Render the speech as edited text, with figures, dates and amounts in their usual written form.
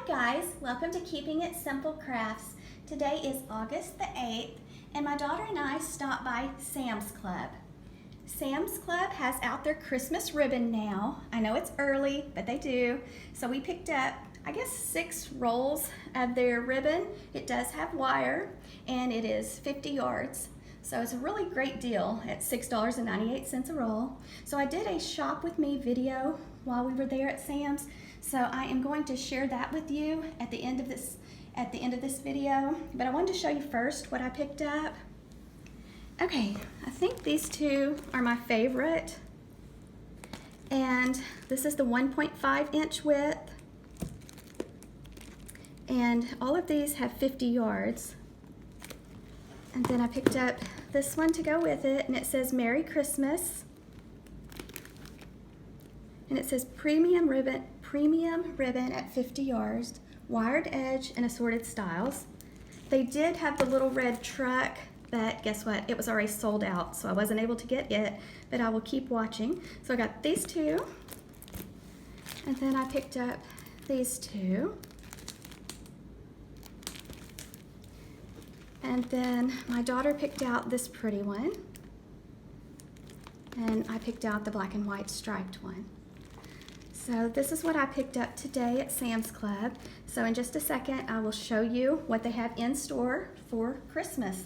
Hi guys, welcome to Keeping It Simple Crafts. Today is August the 8th and my daughter and I stopped by Sam's Club. Sam's Club has out their Christmas ribbon now. I know it's early, but they do. So we picked up, I guess, 6 rolls of their ribbon. It does have wire and it is 50 yards. So it's a really great deal at $6.98 a roll. So I did a shop with me video while we were there at Sam's. So I am going to share that with you at the end of this video. But I wanted to show you first what I picked up. Okay, I think these two are my favorite. And this is the 1.5 inch width. And all of these have 50 yards. And then I picked up this one to go with it, and it says Merry Christmas. And it says premium ribbon at 50 yards, wired edge and assorted styles. They did have the little red truck, but guess what? It was already sold out, so I wasn't able to get it, but I will keep watching. So I got these two, and then I picked up these two. And then my daughter picked out this pretty one, and I picked out the black and white striped one. So this is what I picked up today at Sam's Club. So in just a second, I will show you what they have in store for Christmas.